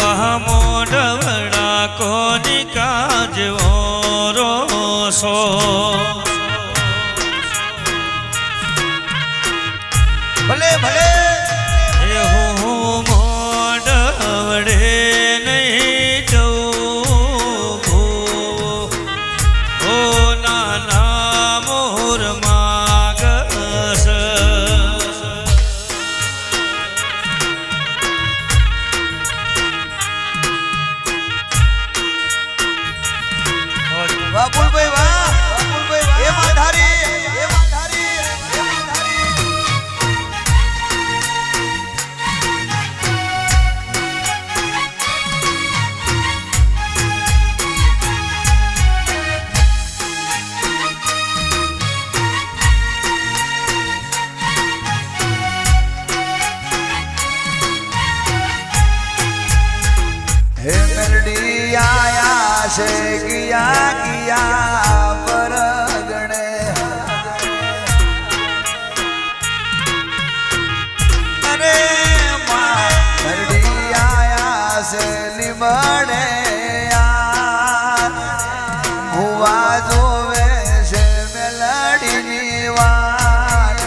એવા મોઢવડા કોની કાજવો રોસો ભલે ભલે એ હું મોઢવડે નહીં જઉં ઓ નાના મોર માગસ બાબુલભાઈ વાહ બાબુલભાઈ વાહ એ માધારી એ માધારી એ માધારી हे मेलडी आया से किया किया परगणे अरे माँ मेलडी आया से लिमड़े यार हुआ जोवे से मेलडी नीवार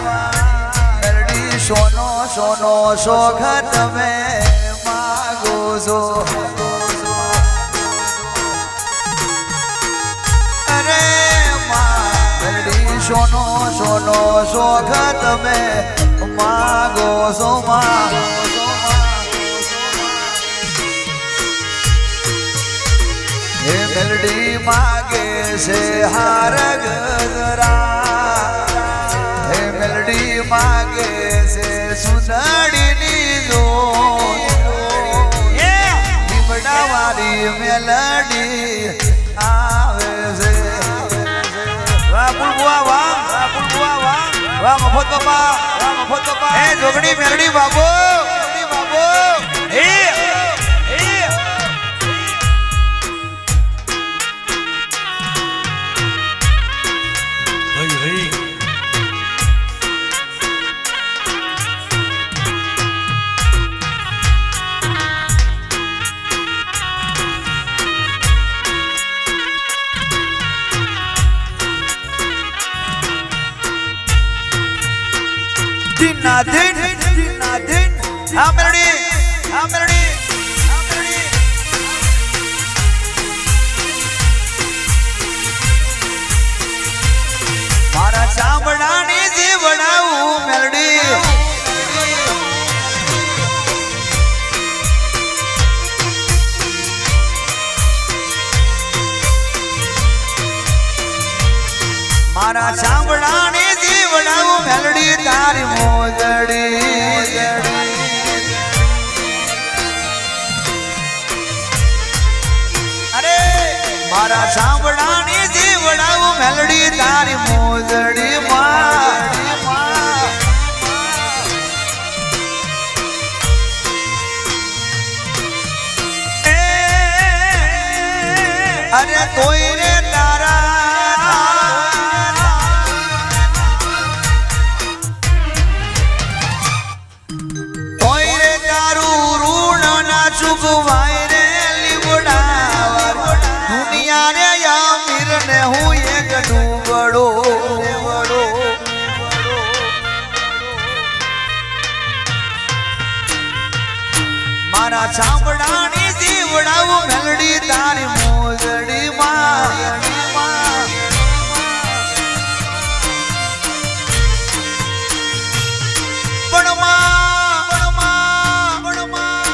मेलडी सोनो सोनो सोखत में मागो सो सोनो सोनो सोखत में मागो सो मागो हे मेलडी मागे से हार गजरा हे मेलडी मागे से सुनड़ी नीजो निमड़ा वाली मेलडी आवे से वाह मफत बाबा ए जोगड़ी मेलडी बाबू ए હઈ હઈ दिन हाँ मेलडी हाँ मेलडी हाँ मेलडी मारा चामड़ानी जीवड़ाऊ मेलडी मारा चामड़ानी जीवड़ाऊ मेलडी तारी मोजड़ी अरे मारा चामड़ानी जीवड़ाऊ मेलडी तारी मोजड़ी अरे कोई रे तारा चुगवाए रे लिबड़ावर दुनिया रे या मीर ने हूँ एक डूबड़ो मारा चामड़ानी जीवड़ाऊ मेलडी तारी मोजड़ी माँ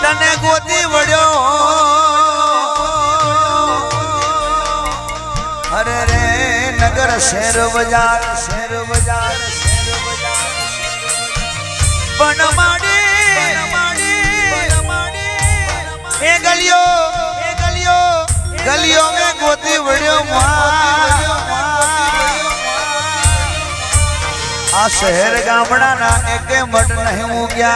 तने गोदी वड्यो अरे रे नगर शहर बाजार बनमाड़ी ए गलियों में गोदी वड्यो आ शहर गामड़ा ना एक मट नहीं हो गया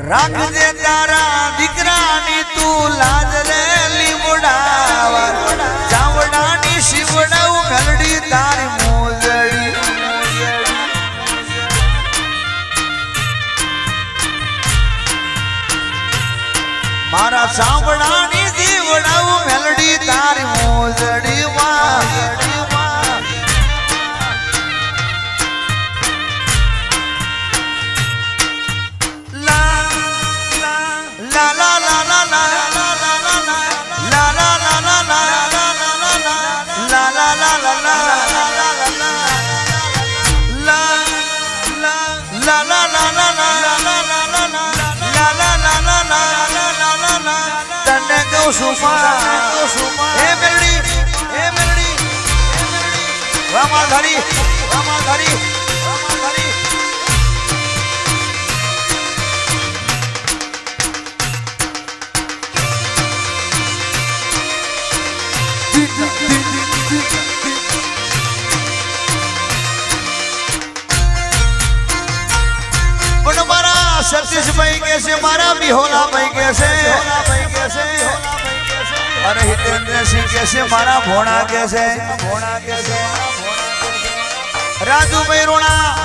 राख दे तारा दीकरानी तू लाज रे लिबड़ावर चावड़ानी शिवड़ाऊ मेलडी तारी मोजड़ी સુમા એ મેલડી રામાધારી પણ મારા સતીશભાઈ કે છે મારા બિહોલાભાઈ કે છે અરે હિતેન્દ્રસિંહ કે છે મારા ભોણા કે છે રાજુભાઈ રોણા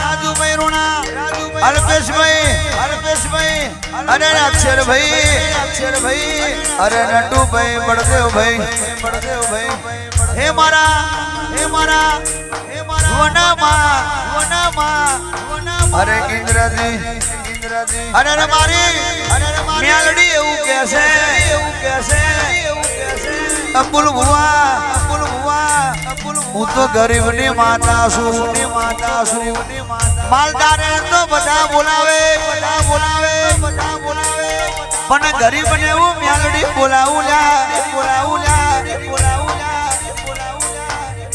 અલ્પેશભાઈ અરે અક્ષરભાઈ અરે નટુભાઈ બળદેવભાઈ હે મારા વનમાં અરે ઇન્દ્રજી અરે મારી મેલડી એવું કે છે અબુલ ભુવા હું તો ગરીબની માતા છું માલદારે તો બધા બોલાવે પણ ગરીબને હું મેલડી બોલાવું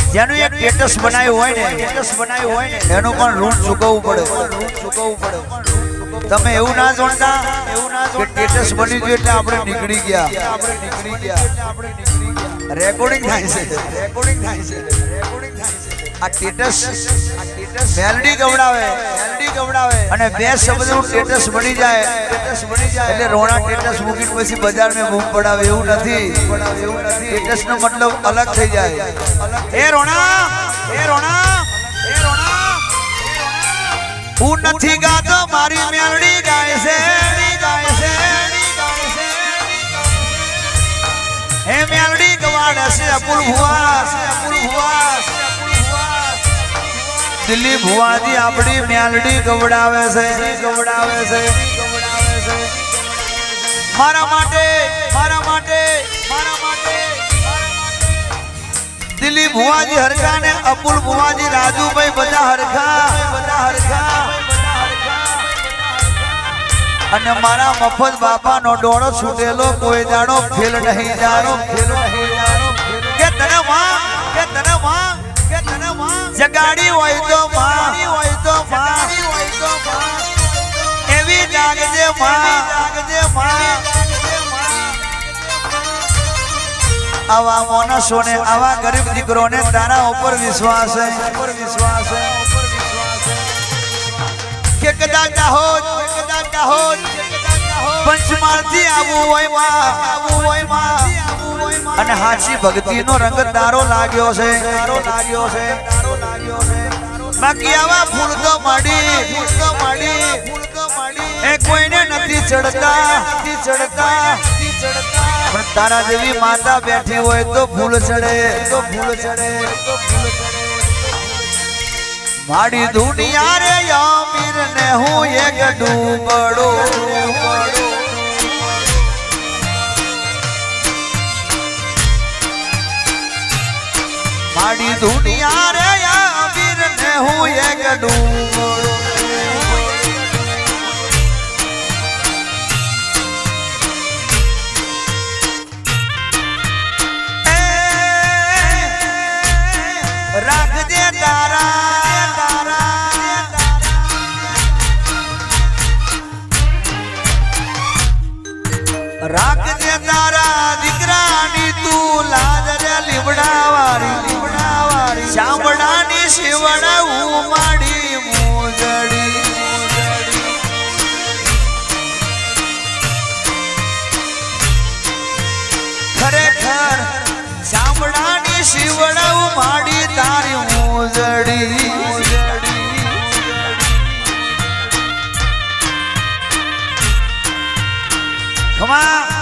જેનું એક સ્ટેટસ બનાવ્યું હોય ને એનું પણ ઋણ ચૂકવવું પડે તમે એવું ના જોડતા કે સ્ટેટસ બની ગયું એટલે આપણે નીકળી ગયા રેકોર્ડિંગ થાય છે આ સ્ટેટસ મેલડી ગવડાવે અને બે શબ્દનું સ્ટેટસ બની જાય એટલે રોણા સ્ટેટસ મૂકીને પછી બજારમાં બૂમ પડાવે એવું નથી સ્ટેટસનો મતલબ અલગ થઈ જાય એ રોણા હું નથી ગાતો મારી મેલડી ગાય છે હે મેલડી ગવાડે છે અપુલ ભુવા દિલ્હી ભુવાજી આપણી મેલડી ગવડાવે છે મારા માટે દિલ્હી ભુવાજી હરખા ને અપુલ ભુવાજી રાજુભાઈ બધા હરખા અને મારા મફત બાપાનો ડોળો છૂટેલો કોઈ દાડો ફેલ નહીં જાય કે તને માં જગાડી હોય તો માં એવી જાગજે માં આવા માણસોને આવા ગરીબ દીકરોને તારા ઉપર વિશ્વાસ છે કે કદાચ દાહોદ પંચમહાલથી આવવું હોય માં અને હાચી ભક્તિનો રંગ તારો લાગ્યો છે બાકી આવા ફૂલ તો માડી એ કોઈને નથી ચડતા પણ તારા જેવી માતા બેઠી હોય તો ફૂલ ચડે માડી દુનિયા રે યામીર ને હું એક ડૂબડો માડી દુનિયા રે યામીર ને હું એક ડૂબડો રાખજે તારા દીકરાની તું લાજ રે લીવડાવારી ચામડાની શિવડા ઉમાડી મોજડી ખરેખર ચામડાની શિવડા ઉમાડી તારી મોજડી ખમા